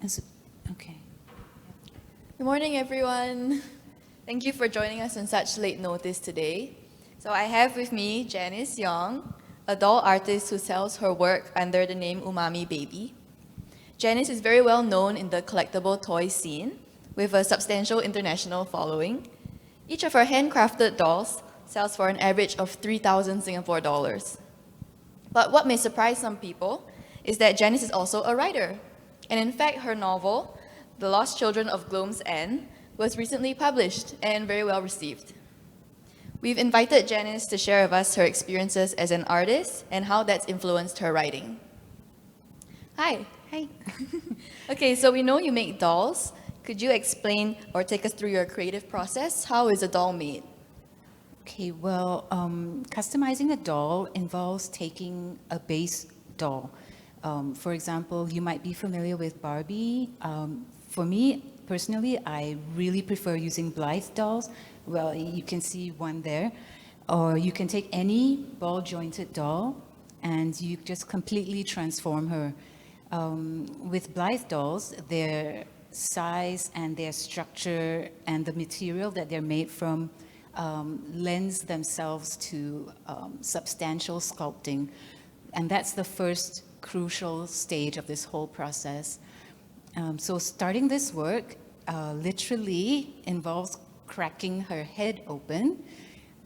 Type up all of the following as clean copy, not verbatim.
Okay. Good morning, everyone. Thank you for joining us on such late notice today. So I have with me Janice Yong, a doll artist who sells her work under the name Umami Baby. Janice is very well known in the collectible toy scene with a substantial international following. Each of her handcrafted dolls sells for an average of 3,000 Singapore dollars. But what may surprise some people is that Janice is also a writer. And in fact, her novel, The Lost Children of Gloam's End, was recently published and very well received. We've invited Janice to share with us her experiences as an artist and how that's influenced her writing. Hi. Hi. Okay, so we know you make dolls. Could you explain or take us through your creative process? How is a doll made? Okay, well, customizing a doll involves taking a base doll. For example, you might be familiar with Barbie. For me, personally, I really prefer using Blythe dolls. Well, you can see one there. Or you can take any ball-jointed doll and you just completely transform her. With Blythe dolls, their size and their structure and the material that they're made from lends themselves to substantial sculpting. And that's the first crucial stage of this whole process. So starting this work literally involves cracking her head open.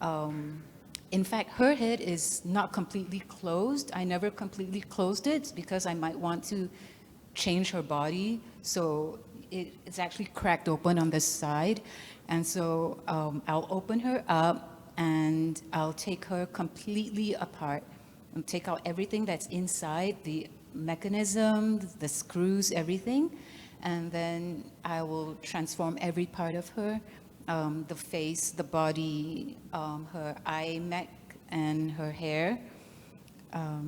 In fact, her head is not completely closed. I never completely closed it because I might want to change her body. So it's actually cracked open on the side. And so I'll open her up and I'll take her completely apart and take out everything that's inside, the mechanism, the screws, everything. And then I will transform every part of her, the face, the body, her eye, neck, and her hair.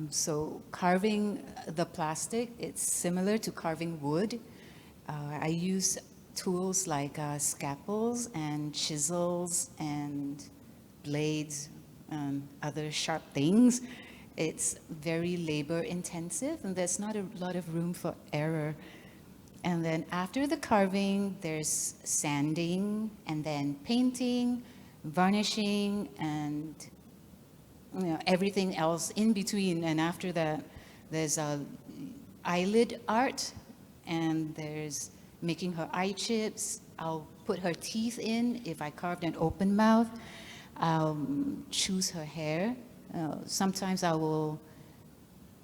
So carving the plastic, it's similar to carving wood. I use tools like scalpels and chisels and blades and other sharp things. It's very labor intensive and there's not a lot of room for error. And then after the carving, there's sanding and then painting, varnishing, and everything else in between. And after that, there's eyelid art, and there's making her eye chips. I'll put her teeth in if I carved an open mouth. I'll choose her hair. Sometimes I will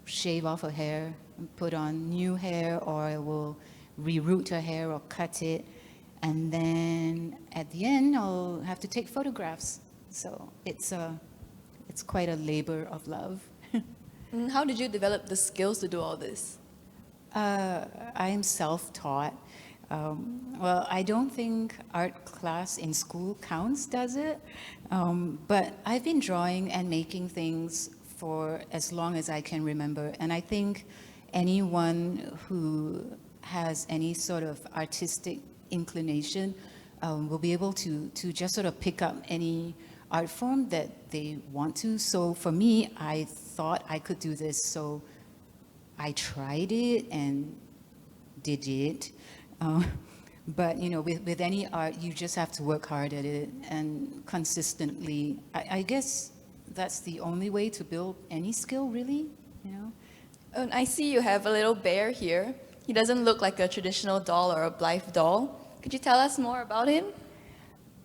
shave off her hair and put on new hair, or I will reroot her hair or cut it. And then at the end, I'll have to take photographs. So it's quite a labor of love. And how did you develop the skills to do all this? I am self-taught. Well, I don't think art class in school counts, does it? But I've been drawing and making things for as long as I can remember. And I think anyone who has any sort of artistic inclination will be able to just sort of pick up any art form that they want to. So for me, I thought I could do this, so I tried it and did it. But with any art, you just have to work hard at it and consistently. I guess that's the only way to build any skill, really. And I see you have a little bear here. He doesn't look like a traditional doll or a Blythe doll. Could you tell us more about him?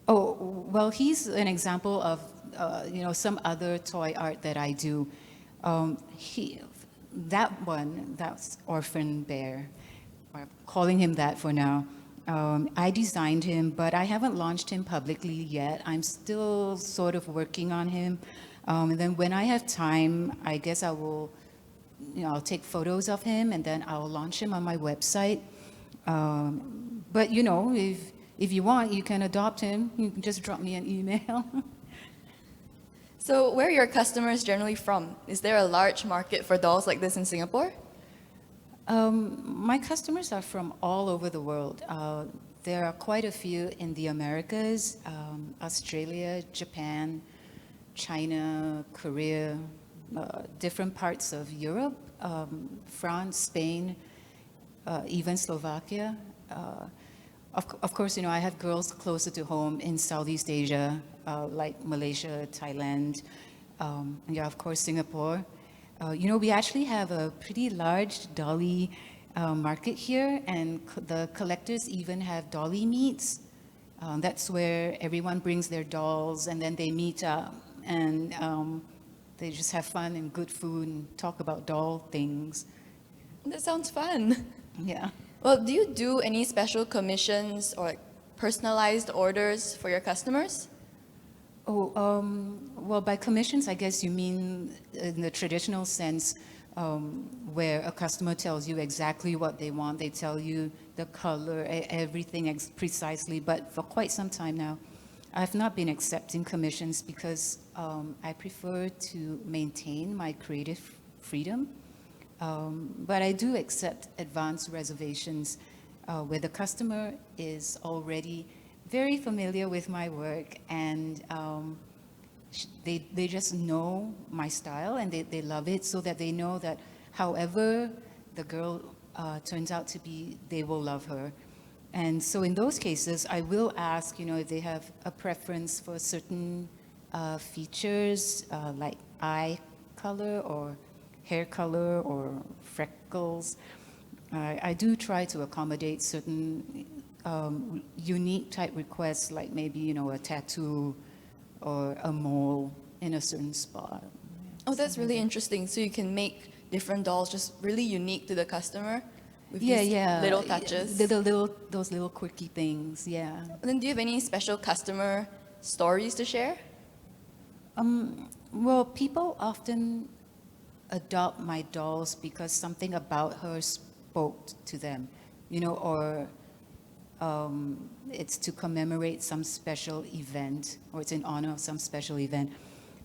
Oh, well, he's an example of some other toy art that I do. That's Orphan Bear. I'm calling him that for now. I designed him, but I haven't launched him publicly yet. I'm still sort of working on him. And then when I have time, I guess I will, I'll take photos of him and then I'll launch him on my website. But if you want, you can adopt him. You can just drop me an email. So where are your customers generally from? Is there a large market for dolls like this in Singapore? My customers are from all over the world. There are quite a few in the Americas, Australia, Japan, China, Korea, different parts of Europe, France, Spain, even Slovakia. Of course, I have girls closer to home in Southeast Asia, like Malaysia, Thailand, and yeah, of course, Singapore. We actually have a pretty large dolly market here, and the collectors even have dolly meets. That's where everyone brings their dolls, and then they meet up, and they just have fun and good food and talk about doll things. That sounds fun. Yeah. Well, do you do any special commissions or like personalized orders for your customers? Oh, well, by commissions, I guess you mean in the traditional sense, where a customer tells you exactly what they want. They tell you the color, everything precisely. But for quite some time now, I've not been accepting commissions because I prefer to maintain my creative freedom. But I do accept advance reservations where the customer is already very familiar with my work, and they just know my style, and they love it, so that they know that however the girl turns out to be, they will love her. And so in those cases, I will ask, if they have a preference for certain features, like eye color or hair color or freckles. I do try to accommodate certain unique type requests, like maybe, a tattoo or a mole in a certain spot. Oh, that's really interesting. So you can make different dolls just really unique to the customer with Yeah, these yeah. little touches. Those little quirky things, yeah. And then do you have any special customer stories to share? Well, people often adopt my dolls because something about her spoke to them, or it's to commemorate some special event, or it's in honor of some special event.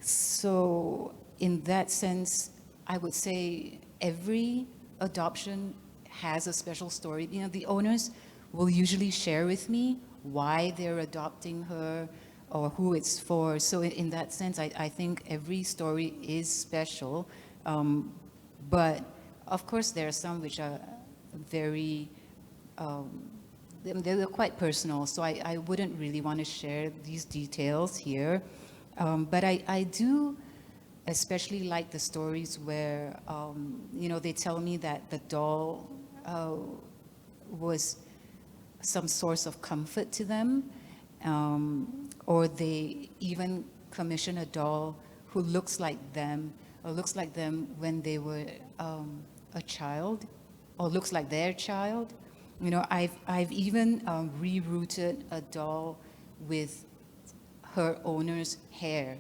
So in that sense, I would say every adoption has a special story. The owners will usually share with me why they're adopting her or who it's for. So in that sense, I think every story is special. But of course, there are some which are very, they're quite personal, so I wouldn't really want to share these details here. But I do especially like the stories where, they tell me that the doll was some source of comfort to them, or they even commission a doll who looks like them, or looks like them when they were a child, or looks like their child. I've even rerouted a doll with her owner's hair,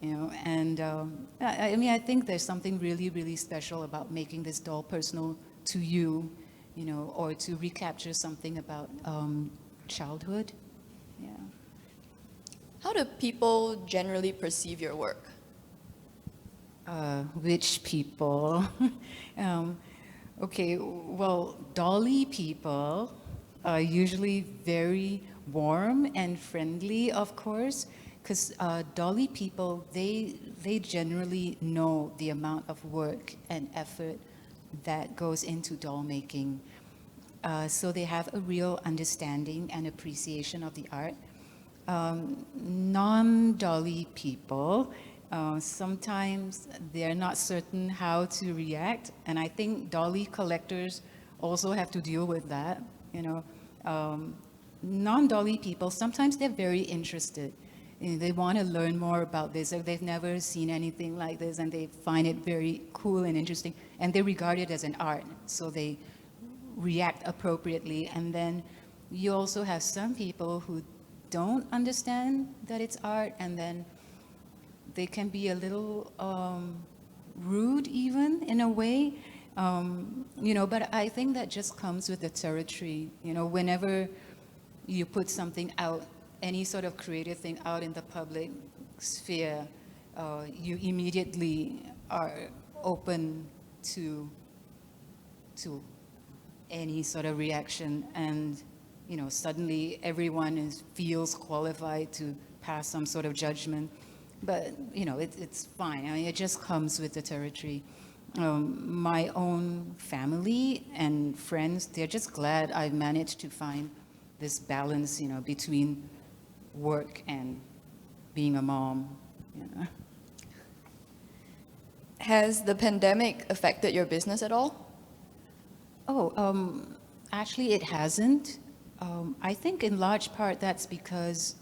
and I think there's something really, really special about making this doll personal to you, or to recapture something about childhood. Yeah. How do people generally perceive your work? Which people? Okay, well, dolly people are usually very warm and friendly, of course, because dolly people, they generally know the amount of work and effort that goes into doll making. So they have a real understanding and appreciation of the art. Non-dolly people, sometimes they're not certain how to react, and I think dolly collectors also have to deal with that. Non-dolly people, sometimes they're very interested. They want to learn more about this, or they've never seen anything like this, and they find it very cool and interesting, and they regard it as an art, so they react appropriately. And then you also have some people who don't understand that it's art, and then they can be a little rude even in a way, but I think that just comes with the territory. Whenever you put something out, any sort of creative thing out in the public sphere, you immediately are open to any sort of reaction, and suddenly everyone feels qualified to pass some sort of judgment. But it's fine. It just comes with the territory. My own family and friends, they're just glad I've managed to find this balance, between work and being a mom. Yeah. Has the pandemic affected your business at all? Oh, actually, it hasn't. I think in large part that's because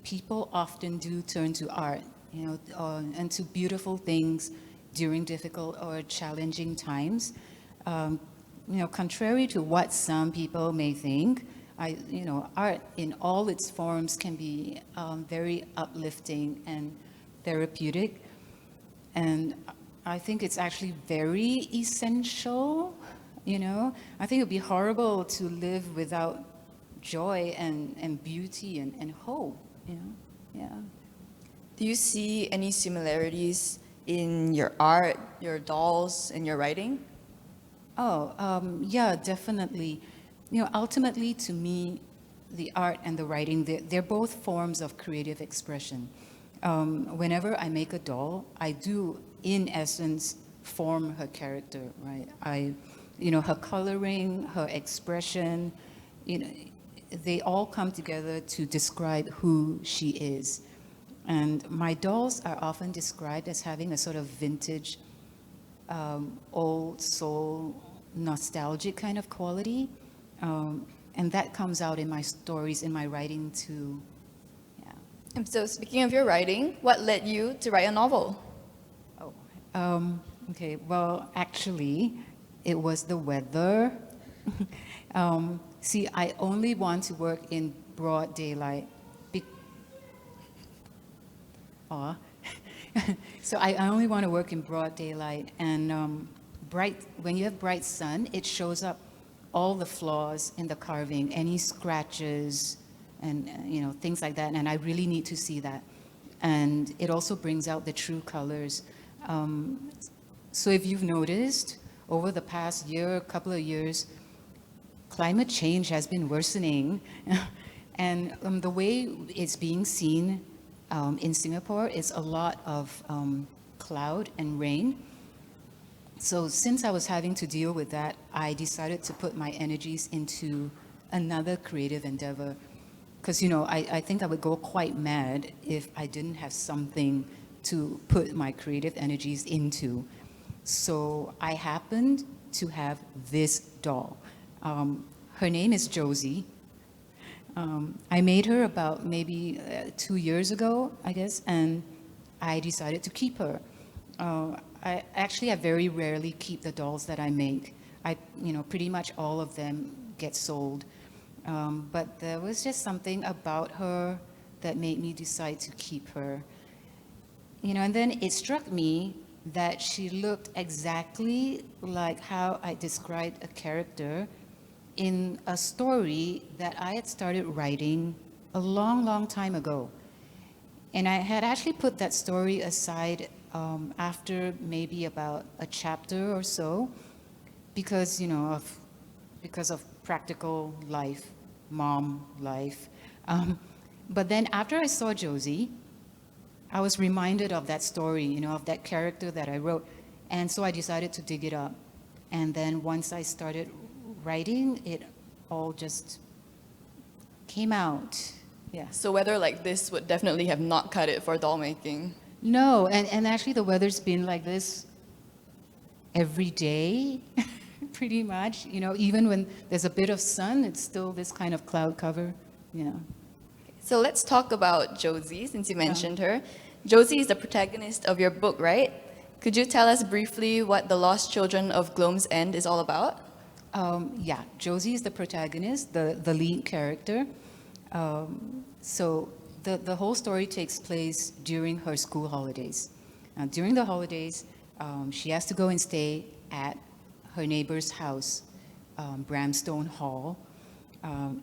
people often do turn to art, and to beautiful things during difficult or challenging times. Contrary to what some people may think, art in all its forms can be very uplifting and therapeutic. And I think it's actually very essential, I think it would be horrible to live without joy and beauty and hope, yeah. Do you see any similarities in your art, your dolls, and your writing? Oh, yeah, definitely. Ultimately, to me, the art and the writing, they're both forms of creative expression. Whenever I make a doll, I do, in essence, form her character, right? Her coloring, her expression, you know, they all come together to describe who she is. And my dolls are often described as having a sort of vintage, old soul, nostalgic kind of quality. And that comes out in my stories, in my writing too. Yeah. And so, speaking of your writing, what led you to write a novel? Oh, okay. Well, actually, it was the weather. See, I only want to work in broad daylight. Be- Aw. So I only want to work in broad daylight, and when you have bright sun, it shows up all the flaws in the carving, any scratches, and things like that. And I really need to see that. And it also brings out the true colors. So if you've noticed, over the past year, couple of years, climate change has been worsening. And the way it's being seen in Singapore is a lot of cloud and rain. So since I was having to deal with that, I decided to put my energies into another creative endeavor. Because, I think I would go quite mad if I didn't have something to put my creative energies into. So I happened to have this doll. Her name is Josie. I made her about maybe 2 years ago, I guess, and I decided to keep her. I very rarely keep the dolls that I make. Pretty much all of them get sold. But there was just something about her that made me decide to keep her. And then it struck me that she looked exactly like how I described a character in a story that I had started writing a long, long time ago. And I had actually put that story aside after maybe about a chapter or so because, because of practical life, mom life. But then after I saw Josie, I was reminded of that story, of that character that I wrote. And so I decided to dig it up. And then once I started writing, it all just came out. Yeah. So, weather like this would definitely have not cut it for doll making. No, and actually the weather's been like this every day, pretty much. Even when there's a bit of sun, it's still this kind of cloud cover. Yeah. So, let's talk about Josie, since you mentioned her. Josie is the protagonist of your book, right? Could you tell us briefly what The Lost Children of Gloam's End is all about? Yeah, Josie is the protagonist, the lead character. So the whole story takes place during her school holidays. During the holidays, she has to go and stay at her neighbor's house, Bramstone Hall.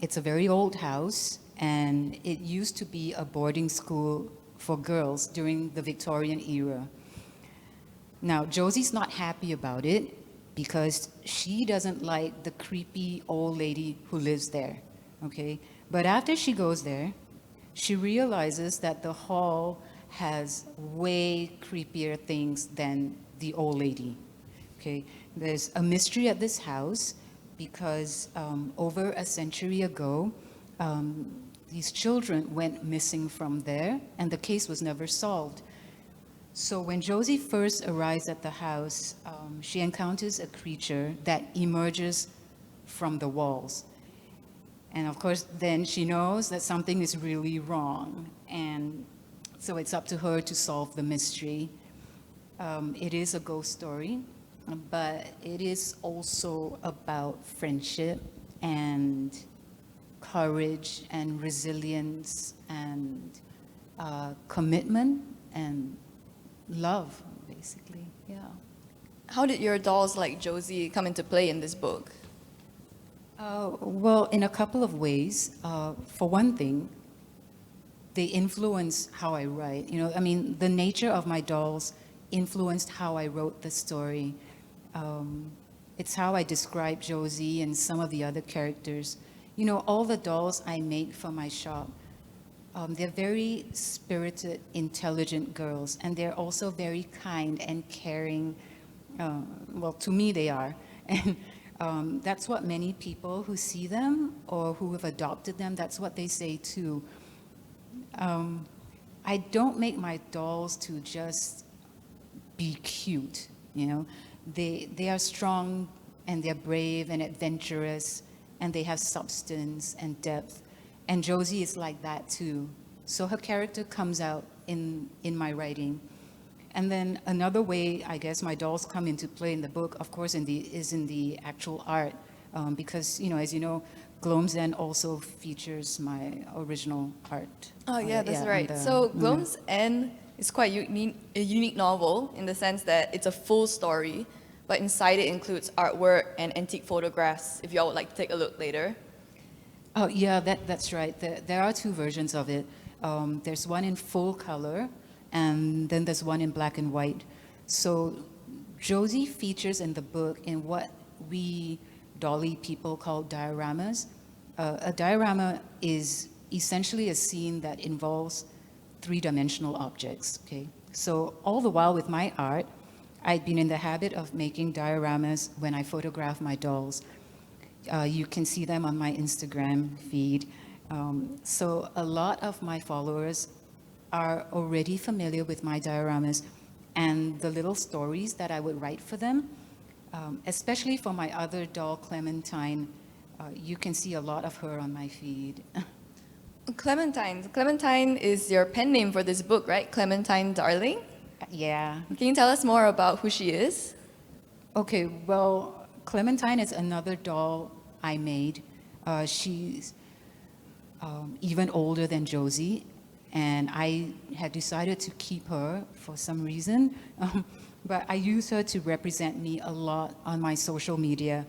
It's a very old house, and it used to be a boarding school for girls during the Victorian era. Now, Josie's not happy about it because she doesn't like the creepy old lady who lives there, okay? But after she goes there, she realizes that the hall has way creepier things than the old lady. Okay, there's a mystery at this house because over a century ago, these children went missing from there, and the case was never solved. So when Josie first arrives at the house, she encounters a creature that emerges from the walls. And of course, then she knows that something is really wrong. And so it's up to her to solve the mystery. It is a ghost story, but it is also about friendship and courage and resilience and commitment and love, basically. Yeah. How did your dolls like Josie come into play in this book? Well, in a couple of ways. For one thing, they influence how I write. You know, I mean, the nature of my dolls influenced how I wrote the story. It's how I describe Josie and some of the other characters. You know, all the dolls I make for my shop, they're very spirited, intelligent girls, and they're also very kind and caring. Well, to me, they are. And that's what many people who see them or who have adopted them, that's what they say too. I don't make my dolls to just be cute, you know. They are strong and they're brave and adventurous and they have substance and depth. And Josie is like that too. So her character comes out in my writing. And then another way, I guess, my dolls come into play in the book, of course, is in the actual art. Because, you know, as you know, Gloam's End also features my original art. Oh, yeah, that's on right. the- So Gloam's End is quite a unique novel in the sense that it's a full story, but inside it includes artwork and antique photographs, if y'all would like to take a look later. Oh, yeah, that's right. There are two versions of it. There's one in full color, and then there's one in black and white. So Josie features in the book in what we dolly people call dioramas. A diorama is essentially a scene that involves three-dimensional objects, okay? So all the while with my art, I'd been in the habit of making dioramas when I photograph my dolls. You can see them on my Instagram feed. So a lot of my followers are already familiar with my dioramas and the little stories that I would write for them. Especially for my other doll, Clementine, you can see a lot of her on my feed. Clementine is your pen name for this book, right? Clementine Darling. Yeah. Can you tell us more about who she is? Okay, well, Clementine is another doll I made. She's even older than Josie, and I had decided to keep her for some reason. But I use her to represent me a lot on my social media.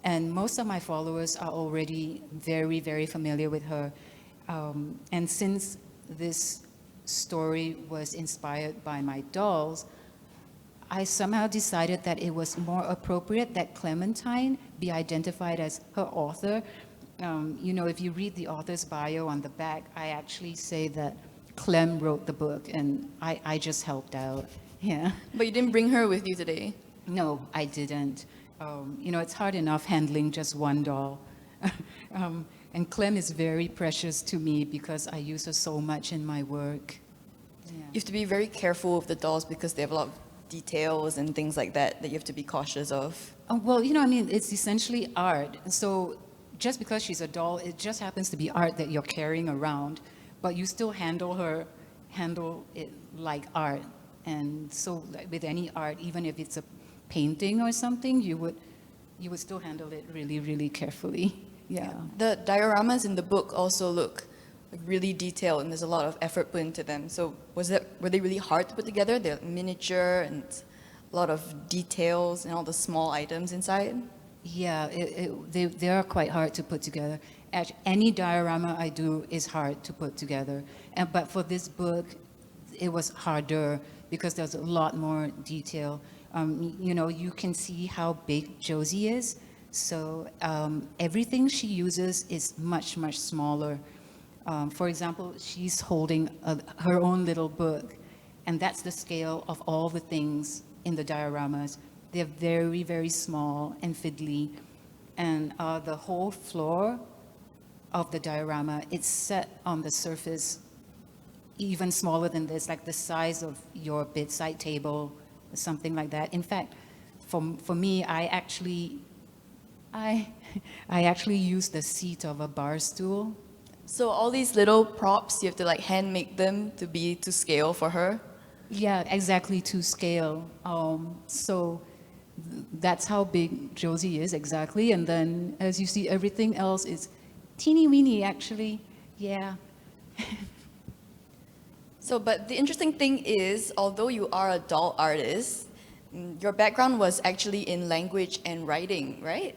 And most of my followers are already very, very familiar with her. And since this story was inspired by my dolls, I somehow decided that it was more appropriate that Clementine be identified as her author. You know, if you read the author's bio on the back, I actually say that Clem wrote the book and I just helped out. Yeah. But you didn't bring her with you today. No, I didn't. You know, it's hard enough handling just one doll. And Clem is very precious to me because I use her so much in my work. Yeah. You have to be very careful with the dolls because they have a lot of details and things like that that you have to be cautious of. Well, you know, I mean, it's essentially art. So just because she's a doll, it just happens to be art that you're carrying around, but you still handle it like art. And so like with any art, even if it's a painting or something, you would still handle it really, really carefully. Yeah. The dioramas in the book also look like really detailed and there's a lot of effort put into them. So were they really hard to put together? They're miniature and a lot of details and all the small items inside. Yeah, they are quite hard to put together. Any diorama I do is hard to put together. But for this book, it was harder because there's a lot more detail. You know, you can see how big Josie is. So everything she uses is much, much smaller. For example, she's holding her own little book, and that's the scale of all the things in the dioramas. They're very, very small and fiddly. And the whole floor of the diorama, it's set on the surface even smaller than this, like the size of your bedside table, something like that. In fact, for me, I actually use the seat of a bar stool. So all these little props, you have to like hand make them to be to scale for her? Yeah, exactly, to scale. So that's how big Josie is, exactly. And then, as you see, everything else is teeny weeny, actually. Yeah. So, but the interesting thing is, although you are a doll artist, your background was actually in language and writing, right?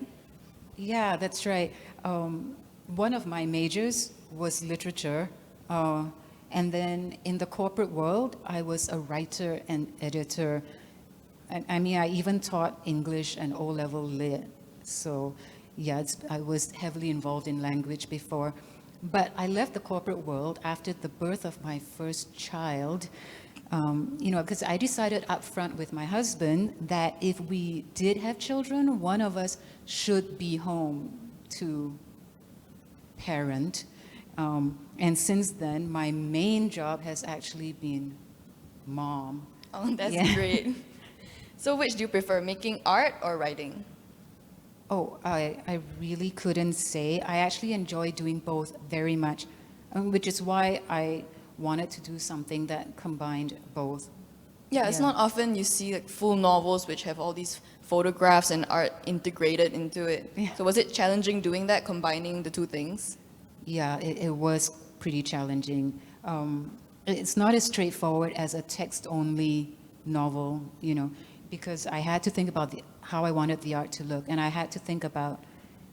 Yeah, that's right. One of my majors was literature. And then in the corporate world, I was a writer and editor. And I mean, I even taught English and O-level lit. So yeah, I was heavily involved in language before. But I left the corporate world after the birth of my first child, because I decided up front with my husband that if we did have children, one of us should be home to parent. And since then, my main job has actually been mom. Oh, that's Yeah. great. So which do you prefer, making art or writing? Oh, I really couldn't say. I actually enjoy doing both very much, which is why I wanted to do something that combined both. Yeah, it's Yeah. not often you see like full novels which have all these photographs and art integrated into it. Yeah. So was it challenging doing that, combining the two things? Yeah, it was pretty challenging. It's not as straightforward as a text-only novel, because I had to think about how I wanted the art to look, and I had to think about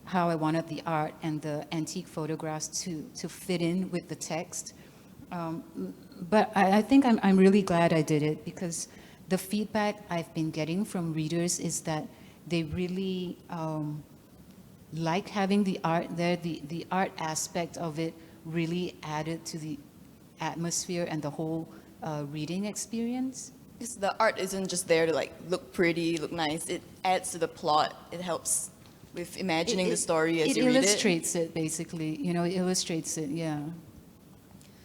how I wanted the art and the antique photographs to fit in with the text. But I think I'm really glad I did it, because the feedback I've been getting from readers is that they really like having the art there. The art aspect of it really added to the atmosphere and the whole reading experience. Because the art isn't just there to like look pretty, look nice. It adds to the plot. It helps with imagining the story as you read it. It illustrates it, basically. It illustrates it, yeah.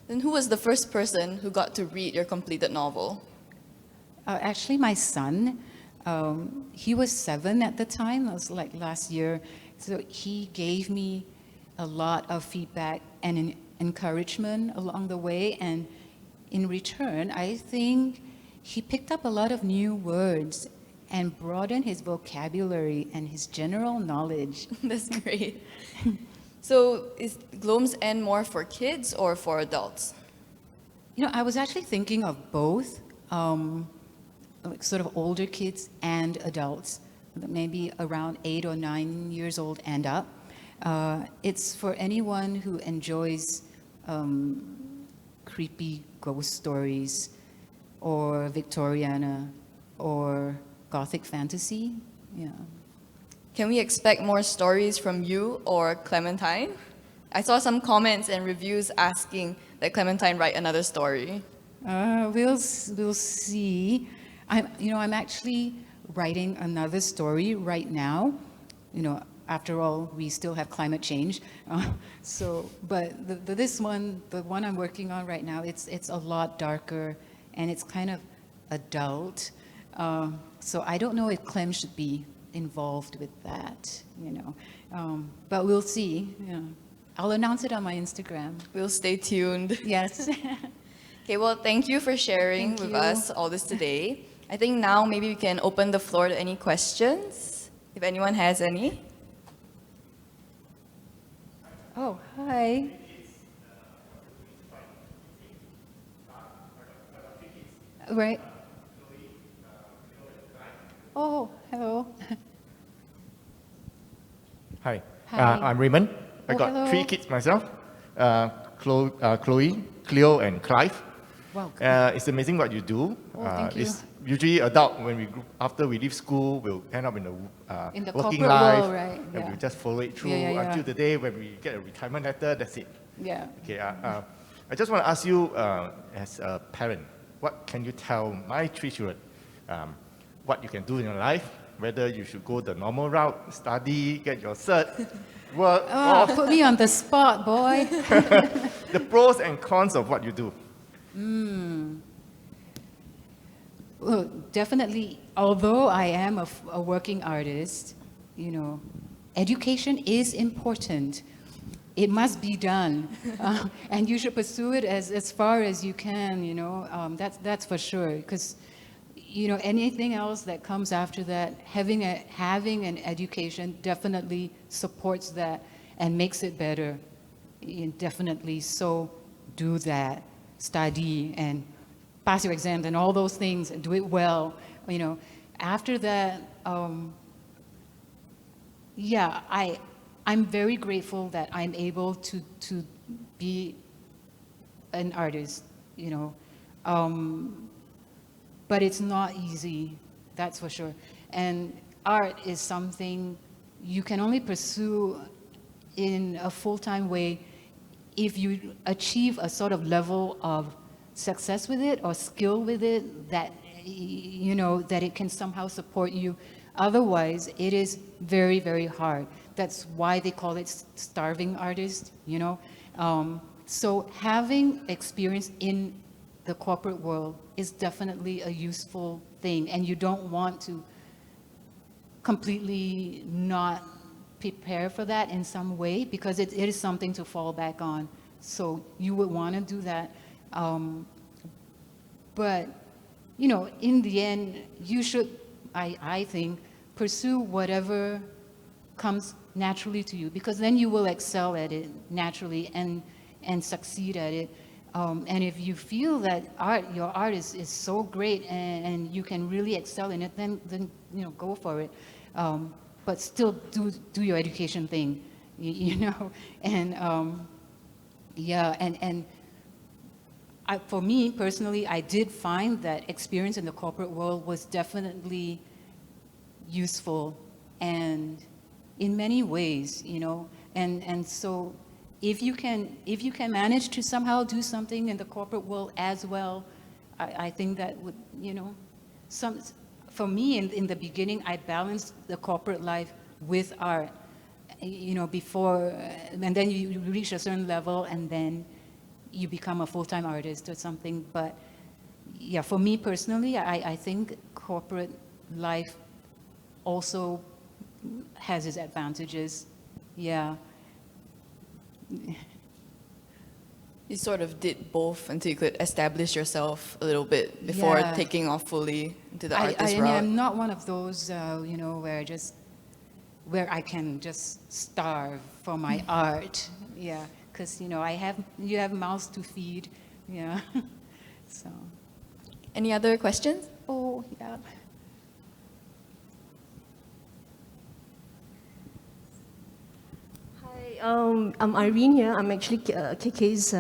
Then who was the first person who got to read your completed novel? Actually, my son, he was 7 at the time. It was like last year. So he gave me a lot of feedback and encouragement along the way. And in return, I think he picked up a lot of new words and broadened his vocabulary and his general knowledge. That's great. So is Gloam's End more for kids or for adults? I was actually thinking of both, like sort of older kids and adults, maybe around 8 or 9 years old and up. It's for anyone who enjoys creepy ghost stories or Victoriana or Gothic fantasy. Yeah. Can we expect more stories from you or Clementine? I saw some comments and reviews asking that Clementine write another story. We'll see. I'm actually writing another story right now. After all, we still have climate change. But this one, the one I'm working on right now, it's a lot darker and it's kind of adult. So I don't know if Clem should be involved with that, But we'll see. Yeah. I'll announce it on my Instagram. We'll stay tuned. Yes. Okay, well, thank you for sharing Thank with you. us all this today. I think now maybe we can open the floor to any questions, if anyone has any. Oh, hi. Right. Oh, hello. Hi. Hi. I'm Raymond. I Oh, got hello. 3 kids myself, Chloe, Cleo, and Clive. Wow. It's amazing what you do. Oh, thank you. It's usually adult after we leave school, we'll end up in the In the working corporate life, world, right? and Yeah. we'll just follow it through Yeah. until the day when we get a retirement letter. That's it. Yeah. Okay. I just want to ask you, as a parent, what can you tell my 3 children? what you can do in your life, whether you should go the normal route, study, get your cert, work, Oh, or put me on the spot, boy. the pros and cons of what you do. Well, definitely, although I am a working artist, education is important. It must be done, and you should pursue it as far as you can. That's for sure. Because anything else that comes after that, having an education definitely supports that and makes it better. Definitely. So do that. Study and pass your exams and all those things and do it well. After that, I'm very grateful that I'm able to be an artist, but it's not easy, that's for sure. And art is something you can only pursue in a full-time way if you achieve a sort of level of success with it or skill with it that that it can somehow support you. Otherwise, it is very, very hard. That's why they call it starving artist, So having experience in the corporate world is definitely a useful thing, and you don't want to completely not prepare for that in some way, because it is something to fall back on. So you would want to do that. But, in the end, you should, I think, pursue whatever comes naturally to you, because then you will excel at it naturally and succeed at it. And if you feel that your art is so great and you can really excel in it, then go for it. But still do your education thing, and for me personally, I did find that experience in the corporate world was definitely useful, and in many ways, and so if you can manage to somehow do something in the corporate world as well, I think that would, for me in the beginning, I balanced the corporate life with art, before, and then you reach a certain level and then you become a full-time artist or something. But yeah, for me personally, I think corporate life also has its advantages. Yeah. You sort of did both until you could establish yourself a little bit before taking off fully into the artist route. I'm not one of those, where I can just starve for my art. Yeah, because you have mouths to feed. Yeah. So. Any other questions? Oh yeah. I'm Irene here. I'm actually KK's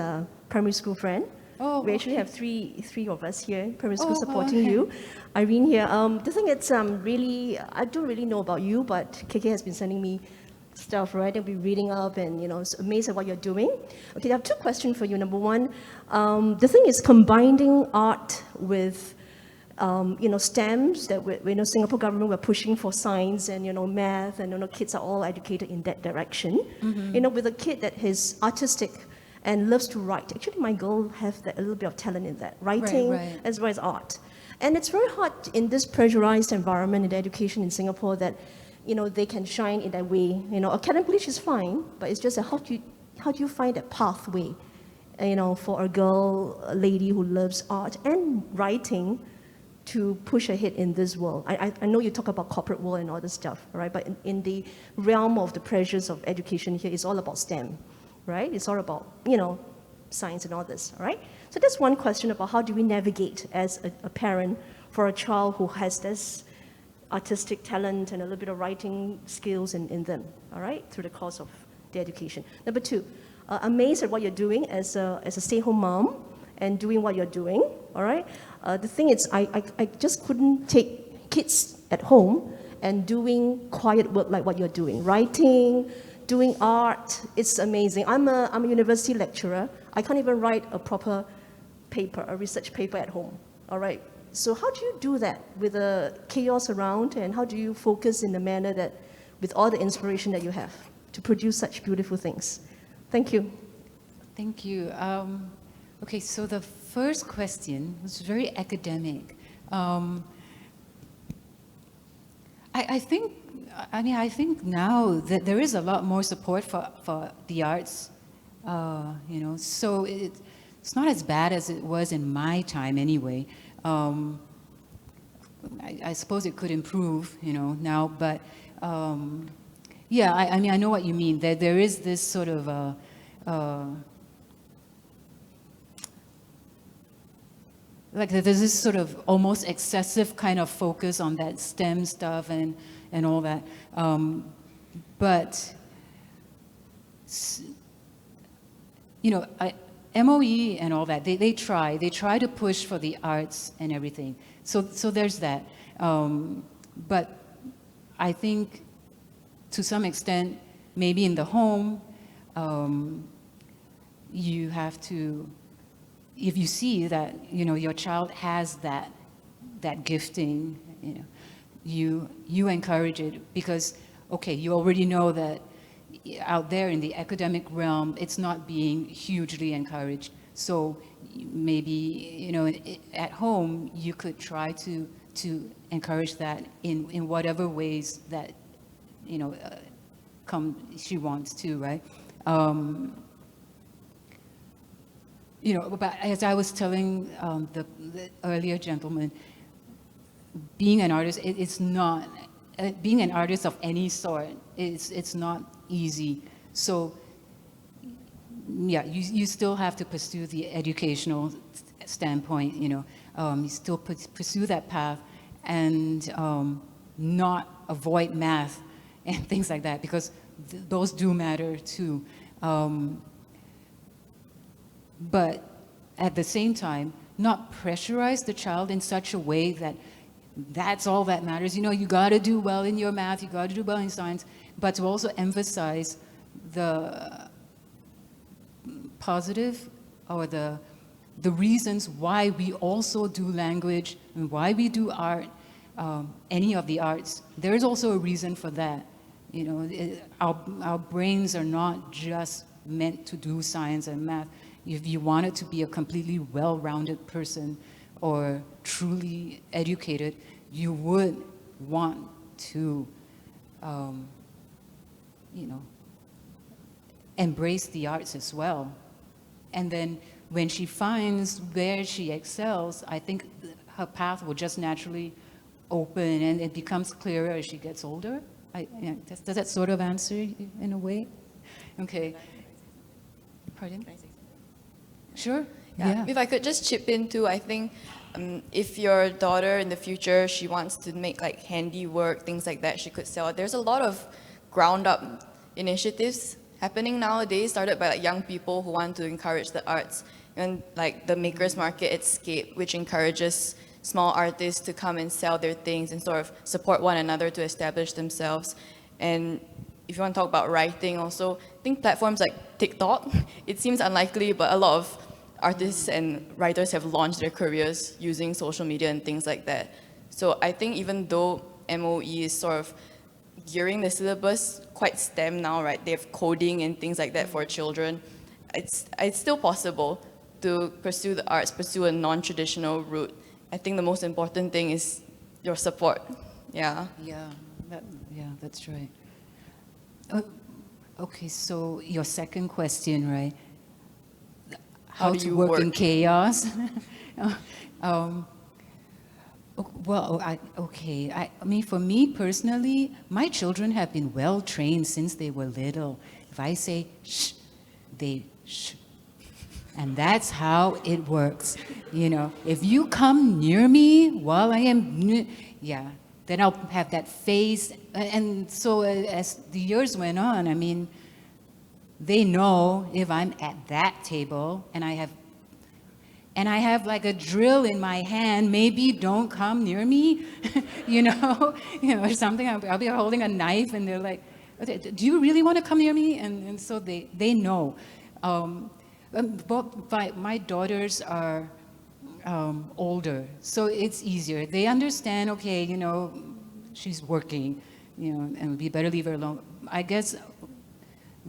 primary school friend. Oh, we actually have three of us here in primary school Oh, supporting okay. you. Irene here. The thing is, really, I don't really know about you, but KK has been sending me stuff, right? I'll be reading up and, it's amazed at what you're doing. Okay, I have two questions for you. Number one, the thing is combining art with STEMs that Singapore government, we're pushing for science and, math, and, kids are all educated in that direction. Mm-hmm. With a kid that is artistic and loves to write. Actually, my girl has a little bit of talent in that, writing Right. as well as art. And it's very hard in this pressurized environment in education in Singapore that, they can shine in that way. Academically she's fine, but it's just how do you find that pathway, for a lady who loves art and writing, to push ahead in this world. I know you talk about corporate world and all this stuff, right? But in the realm of the pressures of education here, it's all about STEM, right? It's all about, science and all this, all right? So that's one question about how do we navigate as a parent for a child who has this artistic talent and a little bit of writing skills in them, all right? Through the course of the education. Number two, amazed at what you're doing as a stay-home mom and doing what you're doing, all right? The thing is, I just couldn't take kids at home and doing quiet work like what you're doing. Writing, doing art, it's amazing. I'm a university lecturer. I can't even write a proper paper, a research paper at home, all right? So how do you do that with the chaos around, and how do you focus in a manner that, with all the inspiration that you have, to produce such beautiful things? Thank you. Thank you. Okay, so the first question was very academic. I think now that there is a lot more support for the arts, so it's not as bad as it was in my time anyway. I suppose it could improve, now, but yeah, I know what you mean. There is this sort of like there's this sort of almost excessive kind of focus on that STEM stuff and all that. But, MOE and all that, they try to push for the arts and everything. So there's that. But I think to some extent, maybe in the home, you have to, if you see that, your child has that gifting, you encourage it, because, okay, you already know that out there in the academic realm, it's not being hugely encouraged. So maybe, at home, you could try to encourage that in whatever ways that, she wants to, right? But as I was telling the earlier gentleman, being an artist, it's not, being an artist of any sort, it's not easy. So, yeah, you still have to pursue the educational standpoint, you still pursue that path, and not avoid math and things like that, because those do matter too. But at the same time, not pressurize the child in such a way that that's all that matters. You got to do well in your math, you got to do well in science, but to also emphasize the positive or the reasons why we also do language and why we do art, any of the arts. There is also a reason for that. Our brains are not just meant to do science and math. If you wanted to be a completely well-rounded person or truly educated, you would want to, embrace the arts as well. And then when she finds where she excels, I think her path will just naturally open, and it becomes clearer as she gets older. Does that sort of answer you in a way? Okay. Pardon? Sure. Yeah. If I could just chip in too, I think if your daughter in the future, she wants to make like handiwork, things like that, she could sell it. There's a lot of ground up initiatives happening nowadays, started by like young people who want to encourage the arts, and like the Makers Market at Scape, which encourages small artists to come and sell their things and sort of support one another to establish themselves. And if you want to talk about writing also, I think platforms like TikTok, it seems unlikely, but a lot of artists and writers have launched their careers using social media and things like that. So I think even though MOE is sort of gearing the syllabus quite STEM now, right? They have coding and things like that for children. It's still possible to pursue the arts, pursue a non-traditional route. I think the most important thing is your support. Yeah. Yeah, that's right. Okay, so your second question, right? How do to you work in work? chaos? Well, I mean, for me personally, my children have been well trained since they were little. If I say shh, they shh. And that's how it works. If you come near me while I am, then I'll have that face. And so as the years went on, I mean, they know if I'm at that table and I have like a drill in my hand, maybe don't come near me, or something. I'll be holding a knife and they're like, do you really want to come near me? And so they know. But my daughters are older, so it's easier. They understand, okay, you know, she's working, you know, and we better leave her alone. I guess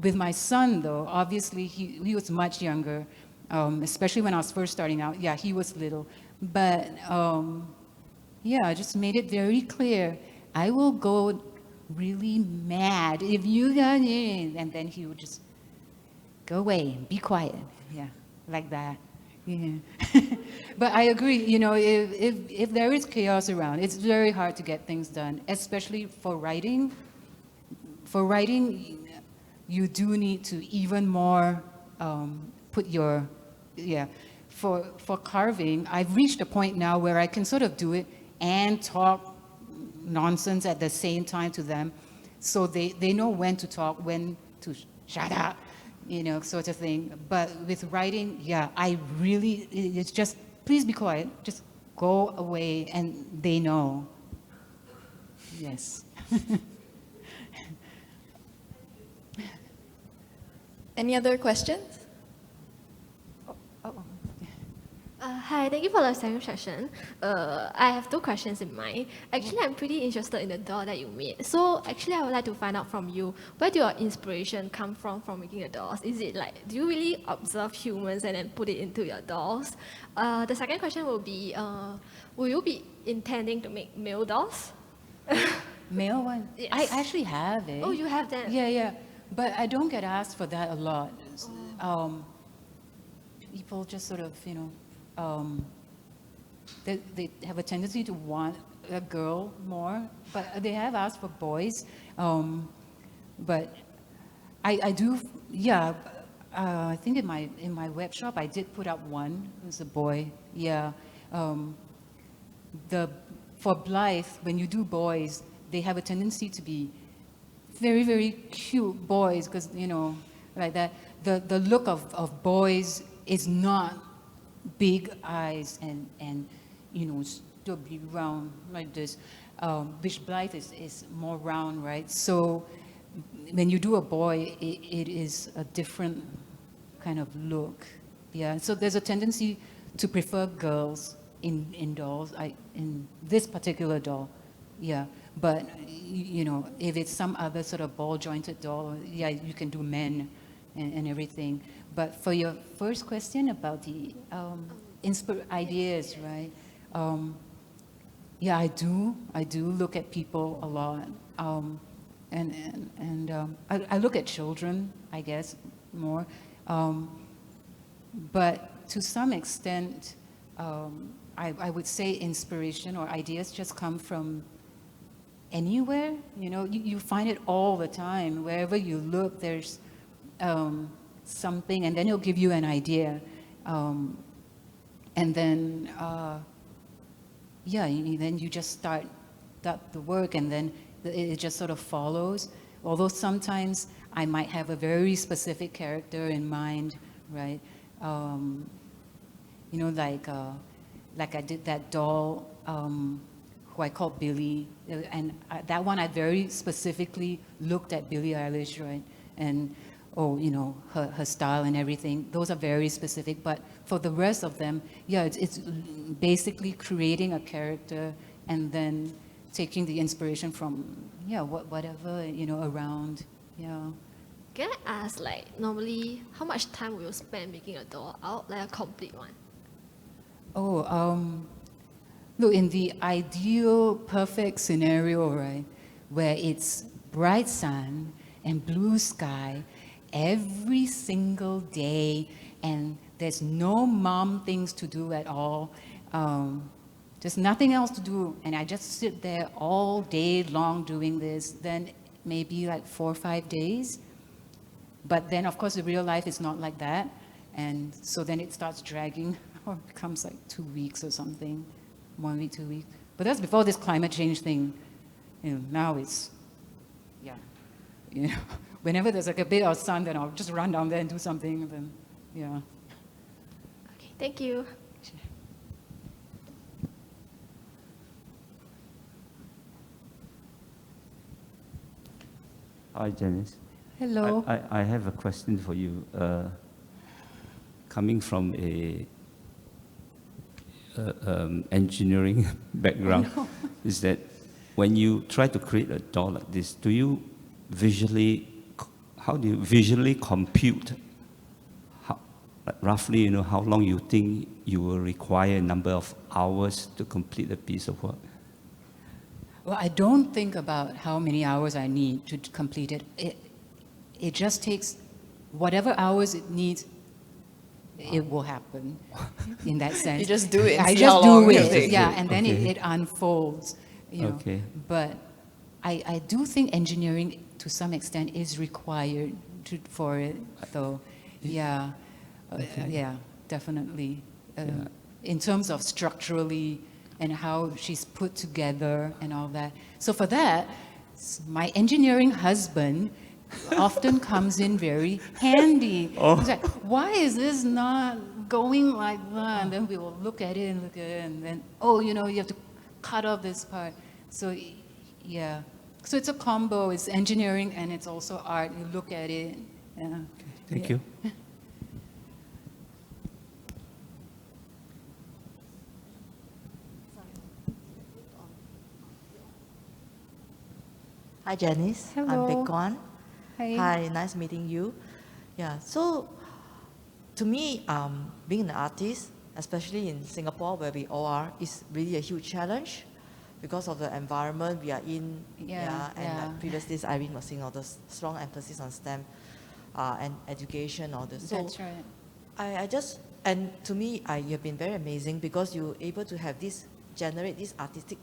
with my son, though, obviously he was much younger, especially when I was first starting out. Yeah, he was little. But yeah, I just made it very clear. I will go really mad if you got in. And then he would just go away, be quiet. Yeah, like that. Yeah. But I agree, you know, if there is chaos around, it's very hard to get things done, especially for writing. For writing, you do need to even more put your, yeah. For carving, I've reached a point now where I can sort of do it and talk nonsense at the same time to them. So they know when to talk, when to shut up, you know, sort of thing. But with writing, yeah, it's just, please be quiet, just go away, and they know. Yes. Any other questions? Hi, thank you for the second session. I have two questions in mind. Actually, I'm pretty interested in the doll that you made. So actually, I would like to find out from you, where do your inspiration come from making the dolls? Is it like, do you really observe humans and then put it into your dolls? The second question will be, will you be intending to make male dolls? Male one? Yes. I actually have it. Oh, you have that? Yeah, yeah. But I don't get asked for that a lot. People just sort of, you know, they have a tendency to want a girl more, but they have asked for boys. But I do, yeah. I think in my web shop I did put up one. It was a boy. Yeah. For Blythe, when you do boys, they have a tendency to be very, very cute boys, because, you know, like that. The look of boys is not big eyes and you know, stubby, round like this, which Blythe is more round, right? So when you do a boy, it is a different kind of look. Yeah, so there's a tendency to prefer girls in dolls, in this particular doll. Yeah, but you know, if it's some other sort of ball jointed doll, yeah, you can do men and everything. But for your first question about the ideas, right? Yeah, I do look at people a lot, I look at children, I guess, more. But to some extent, I would say inspiration or ideas just come from anywhere. You know, you find it all the time. Wherever you look, there's something, and then it'll give you an idea. And then, yeah, then you just start the work, and then it just sort of follows. Although sometimes I might have a very specific character in mind, right? You know, like I did that doll who I called Billie, and that one I very specifically looked at Billie Eilish, right? And you know, her style and everything. Those are very specific. But for the rest of them, yeah, it's basically creating a character and then taking the inspiration from, yeah, whatever, you know, around. Yeah. Can I ask, like, normally, how much time will you spend making a doll out, like a complete one? Look, in the ideal, perfect scenario, right, where it's bright sun and blue sky every single day, and there's no mom things to do at all, just nothing else to do, and I just sit there all day long doing this, then maybe like 4 or 5 days. But then, of course, the real life is not like that, and so then it starts dragging, or it becomes like 2 weeks or something, 1 week, 2 weeks. But that's before this climate change thing. You know, now it's, yeah, you know, whenever there's like a bit of sun, then I'll just run down there and do something. And then, yeah. Okay, thank you. Hi, Janice. Hello. I have a question for you. Coming from engineering background. Is that when you try to create a doll like this, do you how do you visually compute like roughly, how long you think you will require a number of hours to complete a piece of work? Well, I don't think about how many hours I need to complete it. It just takes whatever hours it needs, it will happen in that sense. You just do it and I see how just do long it'll it, take. yeah, and then Okay. it unfolds, Okay. But I do think engineering, to some extent, is required for it, though. Yeah, yeah, definitely. In terms of structurally and how she's put together and all that. So for that, my engineering husband often comes in very handy. He's like, why is this not going like that? And then we will look at it, and then, you have to cut off this part. So, yeah. So it's a combo. It's engineering and it's also art. You look at it. Yeah. Thank you. Hi, Janice. Hello. I'm Baek Kwan. Hi. Hi, nice meeting you. Yeah, so to me, being an artist, especially in Singapore where we all are, is really a huge challenge because of the environment we are in. Yeah, and yeah. like previous days, Irene was saying all the strong emphasis on STEM and education, all this. So That's right. I just, and to me, you have been very amazing because you're able to have generate this artistic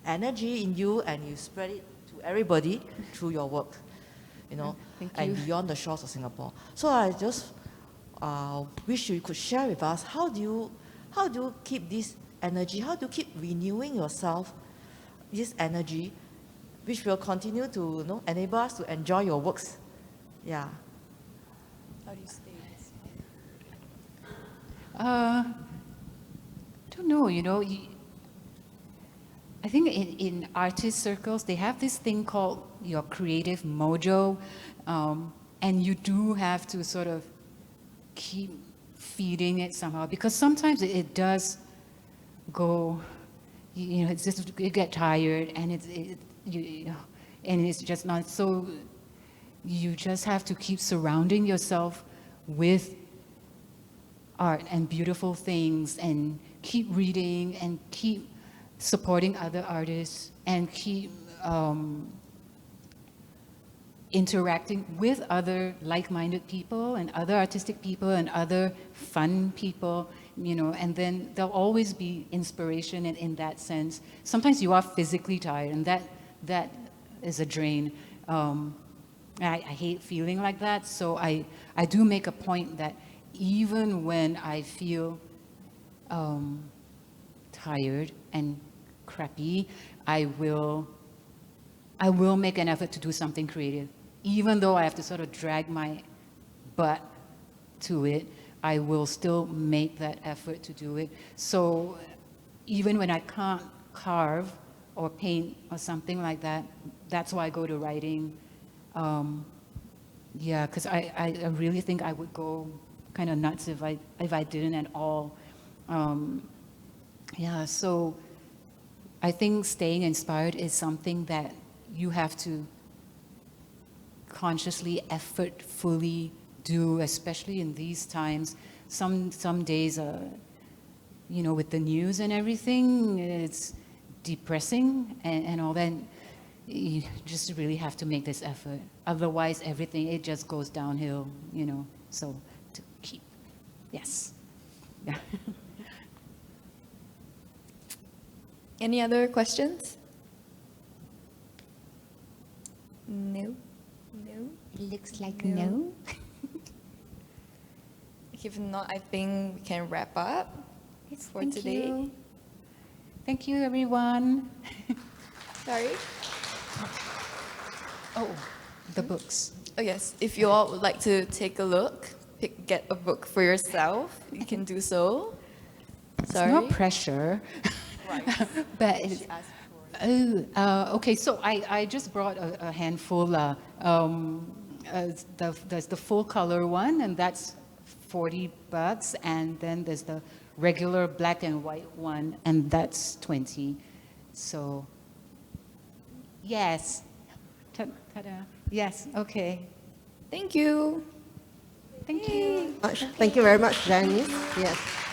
energy in you, and you spread it to everybody through your work, Thank and you. beyond the shores of Singapore. So I just wish you could share with us, how do you keep this energy? How do you keep renewing yourself, this energy, which will continue to enable us to enjoy your works? Yeah. How do you stay? Don't know, I think in artist circles, they have this thing called your creative mojo, and you do have to sort of keep feeding it somehow, because sometimes it does go, it's just, you get tired, and and it's just not so, you just have to keep surrounding yourself with art and beautiful things, and keep reading and keep supporting other artists, and keep interacting with other like-minded people and other artistic people and other fun people, and then there'll always be inspiration in that sense. Sometimes you are physically tired, and that is a drain. I hate feeling like that, so I do make a point that even when I feel tired and crappy, I will make an effort to do something creative. Even though I have to sort of drag my butt to it, I will still make that effort to do it. So even when I can't carve or paint or something like that, that's why I go to writing. Yeah, because I really think I would go kind of nuts if I didn't at all. Yeah, so I think staying inspired is something that you have to consciously, effortfully do, especially in these times. Some days, with the news and everything, it's depressing and all that. You just really have to make this effort. Otherwise, everything, it just goes downhill, So to keep, yes. Yeah. Any other questions? No. No. Looks like No. If not, I think we can wrap up for Thank today. you. Thank you, everyone. Sorry. Oh, the books. Oh yes, if you all would like to take a look, get a book for yourself, you can do so. Sorry. It's no pressure. But it's, okay, so I just brought a handful. There's the full color one, and that's $40, and then there's the regular black and white one, and that's 20. So, yes. Ta-da. Yes, okay. Thank you. Thank you. Thank you very much, Janice. Yes.